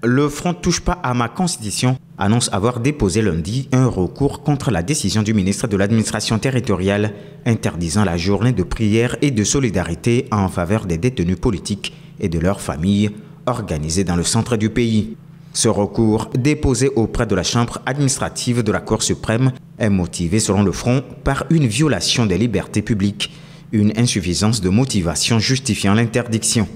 Le Front Touche pas à ma Constitution annonce avoir déposé lundi un recours contre la décision du ministre de l'Administration territoriale interdisant la journée de prière et de solidarité en faveur des détenus politiques et de leurs familles organisée dans le centre du pays. Ce recours, déposé auprès de la Chambre administrative de la Cour suprême, est motivé selon le Front par une violation des libertés publiques, une insuffisance de motivation justifiant l'interdiction.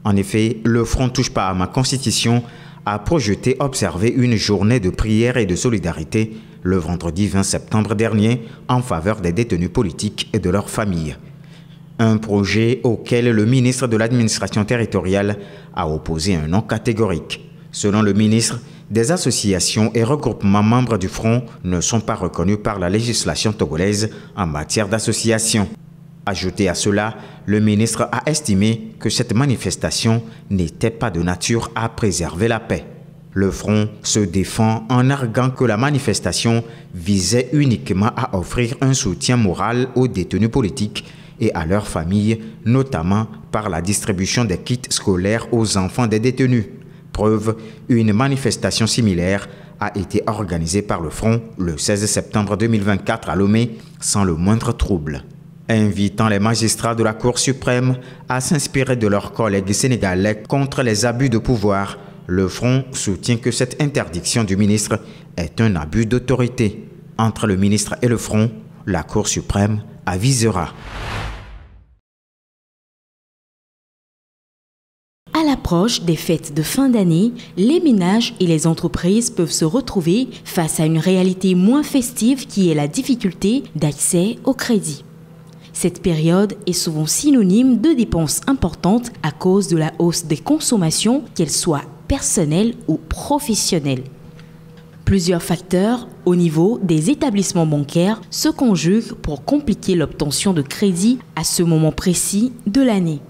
En effet, le Front Touche pas à ma Constitution a projeté observer une journée de prière et de solidarité le vendredi 20 septembre dernier en faveur des détenus politiques et de leurs familles. Un projet auquel le ministre de l'Administration territoriale a opposé un non catégorique. Selon le ministre, des associations et regroupements membres du Front ne sont pas reconnus par la législation togolaise en matière d'association. Ajouté à cela, le ministre a estimé que cette manifestation n'était pas de nature à préserver la paix. Le Front se défend en arguant que la manifestation visait uniquement à offrir un soutien moral aux détenus politiques et à leurs familles, notamment par la distribution des kits scolaires aux enfants des détenus. Preuve, une manifestation similaire a été organisée par le Front le 16 septembre 2024 à Lomé sans le moindre trouble. Invitant les magistrats de la Cour suprême à s'inspirer de leurs collègues sénégalais contre les abus de pouvoir, le Front soutient que cette interdiction du ministre est un abus d'autorité. Entre le ministre et le Front, la Cour suprême avisera. À l'approche des fêtes de fin d'année, les ménages et les entreprises peuvent se retrouver face à une réalité moins festive qui est la difficulté d'accès au crédit. Cette période est souvent synonyme de dépenses importantes à cause de la hausse des consommations, qu'elles soient personnelles ou professionnelles. Plusieurs facteurs au niveau des établissements bancaires se conjuguent pour compliquer l'obtention de crédit à ce moment précis de l'année.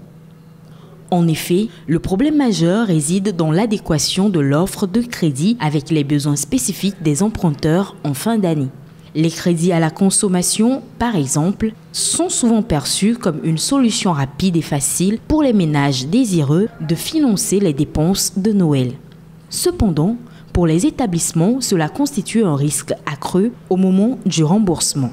En effet, le problème majeur réside dans l'adéquation de l'offre de crédit avec les besoins spécifiques des emprunteurs en fin d'année. Les crédits à la consommation, par exemple, sont souvent perçus comme une solution rapide et facile pour les ménages désireux de financer les dépenses de Noël. Cependant, pour les établissements, cela constitue un risque accru au moment du remboursement.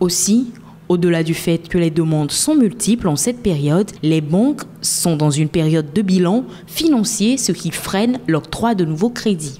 Aussi, au-delà du fait que les demandes sont multiples en cette période, les banques sont dans une période de bilan financier, ce qui freine l'octroi de nouveaux crédits.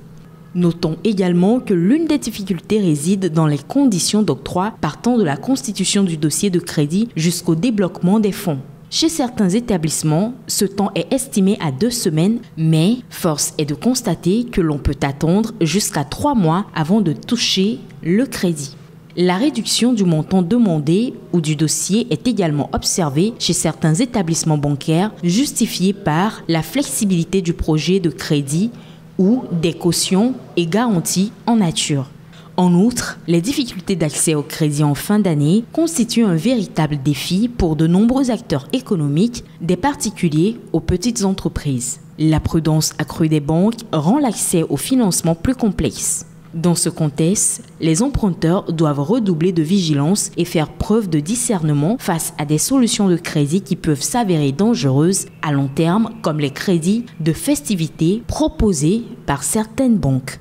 Notons également que l'une des difficultés réside dans les conditions d'octroi partant de la constitution du dossier de crédit jusqu'au débloquement des fonds. Chez certains établissements, ce temps est estimé à 2 semaines, mais force est de constater que l'on peut attendre jusqu'à 3 mois avant de toucher le crédit. La réduction du montant demandé ou du dossier est également observée chez certains établissements bancaires, justifiée par la flexibilité du projet de crédit ou des cautions et garanties en nature. En outre, les difficultés d'accès au crédit en fin d'année constituent un véritable défi pour de nombreux acteurs économiques, des particuliers aux petites entreprises. La prudence accrue des banques rend l'accès au financement plus complexe. Dans ce contexte, les emprunteurs doivent redoubler de vigilance et faire preuve de discernement face à des solutions de crédit qui peuvent s'avérer dangereuses à long terme, comme les crédits de festivité proposés par certaines banques.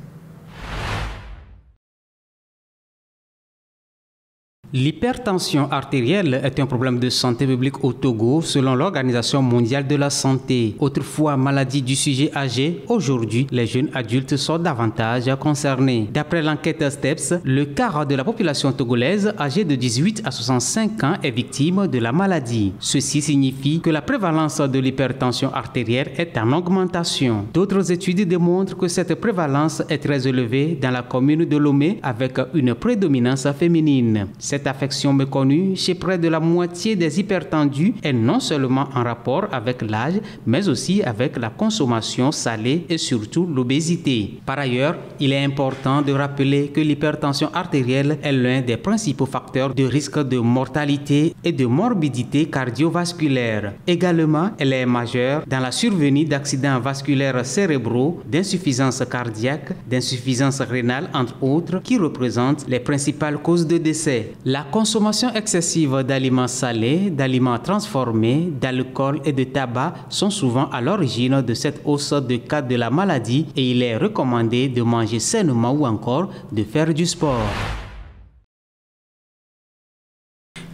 L'hypertension artérielle est un problème de santé publique au Togo selon l'Organisation mondiale de la santé. Autrefois maladie du sujet âgé, aujourd'hui les jeunes adultes sont davantage concernés. D'après l'enquête STEPS, le quart de la population togolaise âgée de 18 à 65 ans est victime de la maladie. Ceci signifie que la prévalence de l'hypertension artérielle est en augmentation. D'autres études démontrent que cette prévalence est très élevée dans la commune de Lomé avec une prédominance féminine. Cette affection méconnue chez près de la moitié des hypertendus est non seulement en rapport avec l'âge, mais aussi avec la consommation salée et surtout l'obésité. Par ailleurs, il est important de rappeler que l'hypertension artérielle est l'un des principaux facteurs de risque de mortalité et de morbidité cardiovasculaire. Également, elle est majeure dans la survenue d'accidents vasculaires cérébraux, d'insuffisance cardiaque, d'insuffisance rénale, entre autres, qui représentent les principales causes de décès. La consommation excessive d'aliments salés, d'aliments transformés, d'alcool et de tabac sont souvent à l'origine de cette hausse de cas de la maladie et il est recommandé de manger sainement ou encore de faire du sport.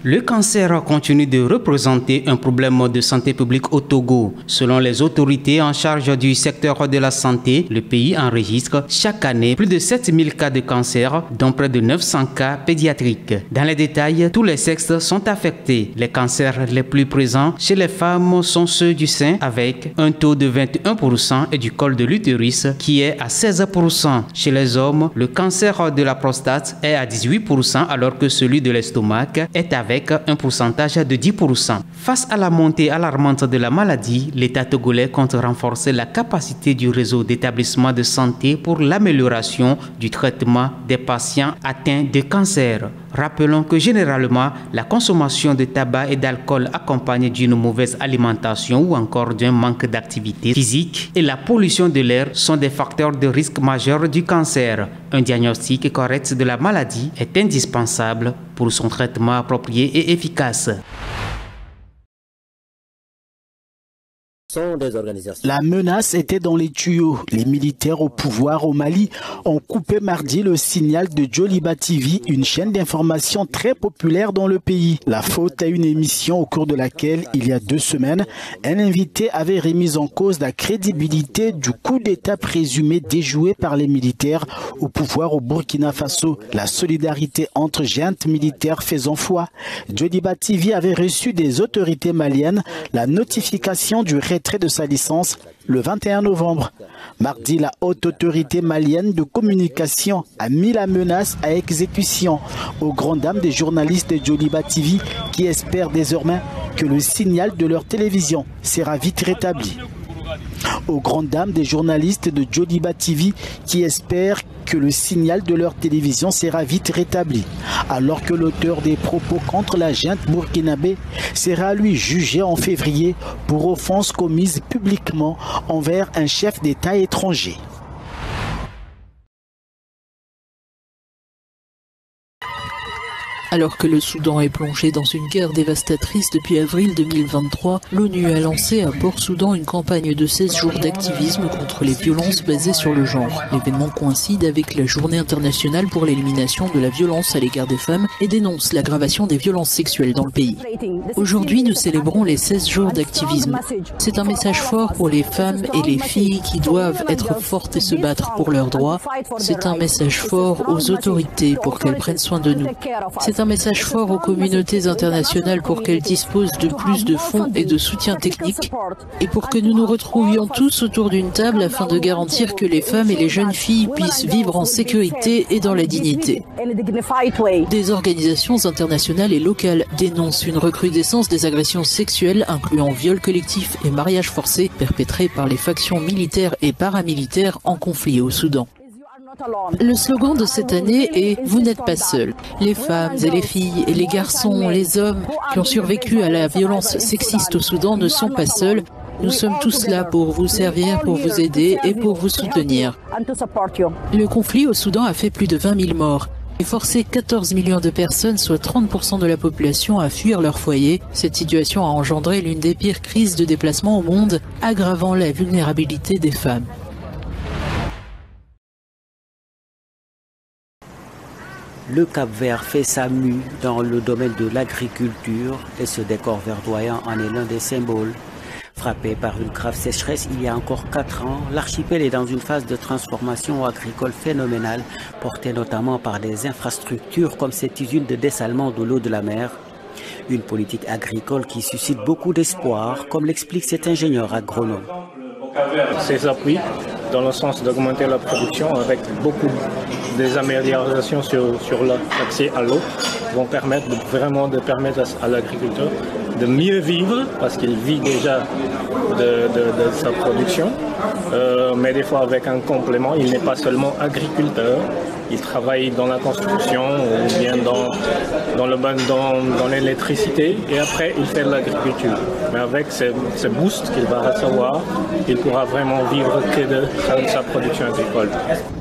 Le cancer continue de représenter un problème de santé publique au Togo. Selon les autorités en charge du secteur de la santé, le pays enregistre chaque année plus de 7000 cas de cancer, dont près de 900 cas pédiatriques. Dans les détails, tous les sexes sont affectés. Les cancers les plus présents chez les femmes sont ceux du sein, avec un taux de 21%, et du col de l'utérus, qui est à 16%. Chez les hommes, le cancer de la prostate est à 18%, alors que celui de l'estomac est avec un pourcentage de 10%. Face à la montée alarmante de la maladie, l'État togolais compte renforcer la capacité du réseau d'établissements de santé pour l'amélioration du traitement des patients atteints de cancer. Rappelons que généralement, la consommation de tabac et d'alcool accompagnée d'une mauvaise alimentation ou encore d'un manque d'activité physique et la pollution de l'air sont des facteurs de risque majeur du cancer. Un diagnostic correct de la maladie est indispensable pour son traitement approprié et efficace. La menace était dans les tuyaux. Les militaires au pouvoir au Mali ont coupé mardi le signal de Joliba TV, une chaîne d'information très populaire dans le pays. La faute à une émission au cours de laquelle, il y a 2 semaines, un invité avait remis en cause la crédibilité du coup d'État présumé déjoué par les militaires au pouvoir au Burkina Faso. La solidarité entre juntes militaires faisant foi. Joliba TV avait reçu des autorités maliennes la notification du retrait de sa licence le 21 novembre. Mardi, la haute autorité malienne de communication a mis la menace à exécution aux grandes dames des journalistes de Joliba TV qui espèrent désormais que le signal de leur télévision sera vite rétabli. Aux grandes dames des journalistes de Joliba TV qui espèrent que le signal de leur télévision sera vite rétabli, alors que l'auteur des propos contre la junte burkinabé sera lui jugé en février pour offense commise publiquement envers un chef d'État étranger. Alors que le Soudan est plongé dans une guerre dévastatrice depuis avril 2023, l'ONU a lancé à Port-Soudan une campagne de 16 jours d'activisme contre les violences basées sur le genre. L'événement coïncide avec la Journée internationale pour l'élimination de la violence à l'égard des femmes et dénonce l'aggravation des violences sexuelles dans le pays. Aujourd'hui, nous célébrons les 16 jours d'activisme. C'est un message fort pour les femmes et les filles qui doivent être fortes et se battre pour leurs droits. C'est un message fort aux autorités pour qu'elles prennent soin de nous. C'est un message fort aux communautés internationales pour qu'elles disposent de plus de fonds et de soutien technique et pour que nous nous retrouvions tous autour d'une table afin de garantir que les femmes et les jeunes filles puissent vivre en sécurité et dans la dignité. Des organisations internationales et locales dénoncent une recrudescence des agressions sexuelles incluant viols collectifs et mariages forcés perpétrés par les factions militaires et paramilitaires en conflit au Soudan. Le slogan de cette année est « Vous n'êtes pas seuls ». Les femmes et les filles et les garçons, les hommes qui ont survécu à la violence sexiste au Soudan ne sont pas seuls. Nous sommes tous là pour vous servir, pour vous aider et pour vous soutenir. Le conflit au Soudan a fait plus de 20 000 morts et forcé 14 millions de personnes, soit 30% de la population, à fuir leur foyer. Cette situation a engendré l'une des pires crises de déplacement au monde, aggravant la vulnérabilité des femmes. Le Cap-Vert fait sa mue dans le domaine de l'agriculture et ce décor verdoyant en est l'un des symboles. Frappé par une grave sécheresse il y a encore 4 ans, l'archipel est dans une phase de transformation agricole phénoménale, portée notamment par des infrastructures comme cette usine de dessalement de l'eau de la mer. Une politique agricole qui suscite beaucoup d'espoir, comme l'explique cet ingénieur agronome. Ces appuis dans le sens d'augmenter la production avec beaucoup des améliorations sur l'accès à l'eau vont permettre de permettre à l'agriculteur de mieux vivre parce qu'il vit déjà de sa production, mais des fois avec un complément. Il n'est pas seulement agriculteur, il travaille dans la construction ou bien dans l'électricité et après il fait de l'agriculture. Mais avec ce boost qu'il va recevoir, il pourra vraiment vivre que de sa production agricole.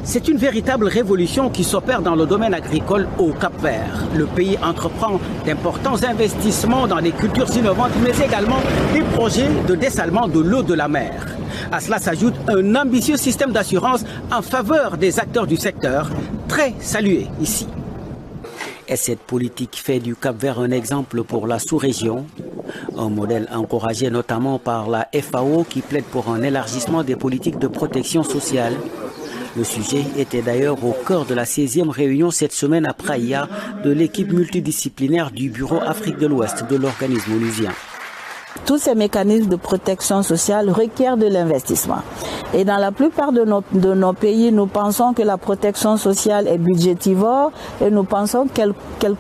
C'est une véritable révolution qui s'opère dans le domaine agricole au Cap-Vert. Le pays entreprend d'importants investissements dans les cultures innovantes, mais également des projets de dessalement de l'eau de la mer. À cela s'ajoute un ambitieux système d'assurance en faveur des acteurs du secteur, très salué ici. Et cette politique fait du Cap-Vert un exemple pour la sous-région, un modèle encouragé notamment par la FAO qui plaide pour un élargissement des politiques de protection sociale. Le sujet était d'ailleurs au cœur de la 16e réunion cette semaine à Praia de l'équipe multidisciplinaire du Bureau Afrique de l'Ouest de l'organisme onusien. Tous ces mécanismes de protection sociale requièrent de l'investissement. Et dans la plupart de nos pays, nous pensons que la protection sociale est budgétivore et nous pensons qu'elle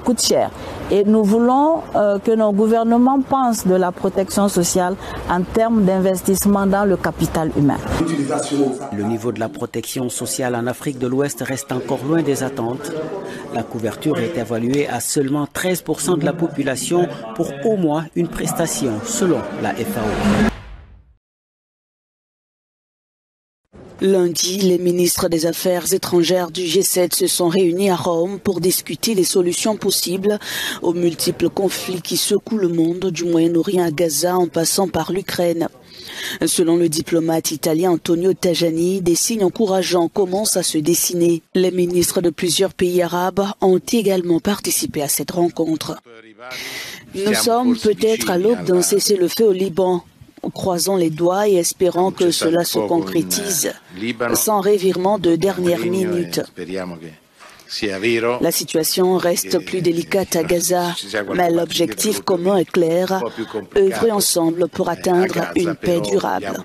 coûte cher. Et nous voulons que nos gouvernements pensent de la protection sociale en termes d'investissement dans le capital humain. Le niveau de la protection sociale en Afrique de l'Ouest reste encore loin des attentes. La couverture est évaluée à seulement 13% de la population pour au moins une prestation, selon la FAO. Lundi, les ministres des Affaires étrangères du G7 se sont réunis à Rome pour discuter des solutions possibles aux multiples conflits qui secouent le monde, du Moyen-Orient à Gaza en passant par l'Ukraine. Selon le diplomate italien Antonio Tajani, des signes encourageants commencent à se dessiner. Les ministres de plusieurs pays arabes ont également participé à cette rencontre. Nous sommes peut-être à l'aube d'un cessez-le-feu au Liban. Croisons les doigts et espérons que cela se concrétise sans revirement de dernière minute. La situation reste plus délicate à Gaza, mais l'objectif commun est clair, œuvrer ensemble pour atteindre une paix durable.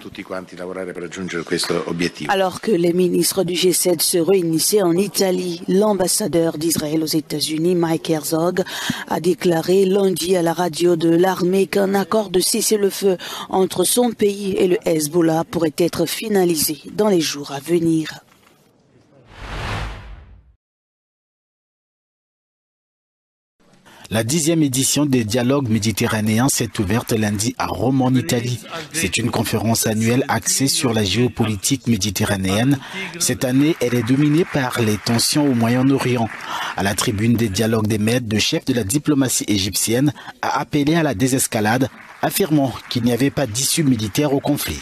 Alors que les ministres du G7 se réunissaient en Italie, l'ambassadeur d'Israël aux États-Unis, Mike Herzog, a déclaré lundi à la radio de l'armée qu'un accord de cessez-le-feu entre son pays et le Hezbollah pourrait être finalisé dans les jours à venir. La 10e édition des dialogues méditerranéens s'est ouverte lundi à Rome en Italie. C'est une conférence annuelle axée sur la géopolitique méditerranéenne. Cette année, elle est dominée par les tensions au Moyen-Orient. À la tribune des dialogues des maîtres, le chef de la diplomatie égyptienne a appelé à la désescalade, affirmant qu'il n'y avait pas d'issue militaire au conflit.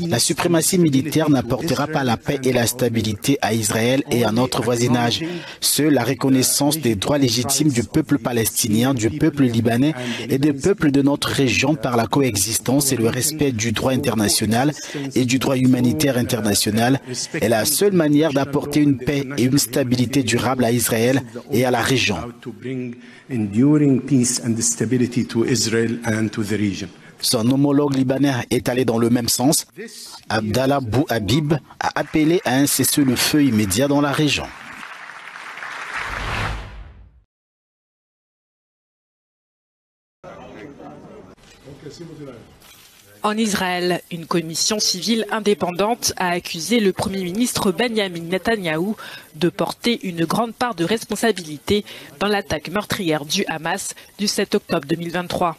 La suprématie militaire n'apportera pas la paix et la stabilité à Israël et à notre voisinage. Seule la reconnaissance des droits légitimes du peuple palestinien, du peuple libanais et des peuples de notre région par la coexistence et le respect du droit international et du droit humanitaire international est la seule manière d'apporter une paix et une stabilité durable à Israël et à la région. Son homologue libanais est allé dans le même sens. Abdallah Bou Habib a appelé à un cessez-le-feu immédiat dans la région. En Israël, une commission civile indépendante a accusé le Premier ministre Benjamin Netanyahou de porter une grande part de responsabilité dans l'attaque meurtrière du Hamas du 7 octobre 2023.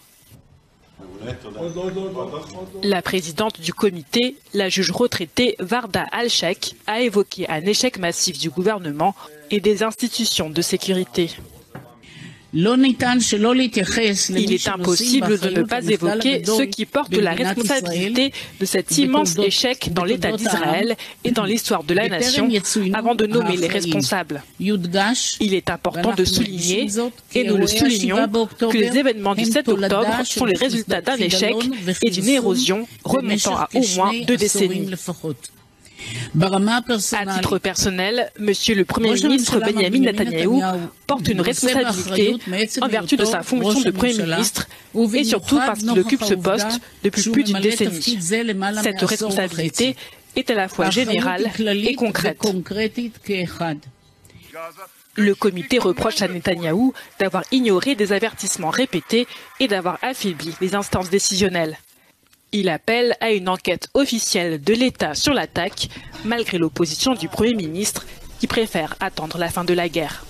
La présidente du comité, la juge retraitée Varda Al-Sheikh, a évoqué un échec massif du gouvernement et des institutions de sécurité. Il est impossible de ne pas évoquer ceux qui portent la responsabilité de cet immense échec dans l'État d'Israël et dans l'histoire de la nation avant de nommer les responsables. Il est important de souligner, et nous le soulignons, que les événements du 7 octobre sont les résultats d'un échec et d'une érosion remontant à au moins 2 décennies. À titre personnel, Monsieur le Premier ministre Benjamin Netanyahou porte une responsabilité en vertu de sa fonction de Premier ministre et surtout parce qu'il occupe ce poste depuis plus d'une décennie. Cette responsabilité est à la fois générale et concrète. Le comité reproche à Netanyahou d'avoir ignoré des avertissements répétés et d'avoir affaibli les instances décisionnelles. Il appelle à une enquête officielle de l'État sur l'attaque, malgré l'opposition du Premier ministre qui préfère attendre la fin de la guerre.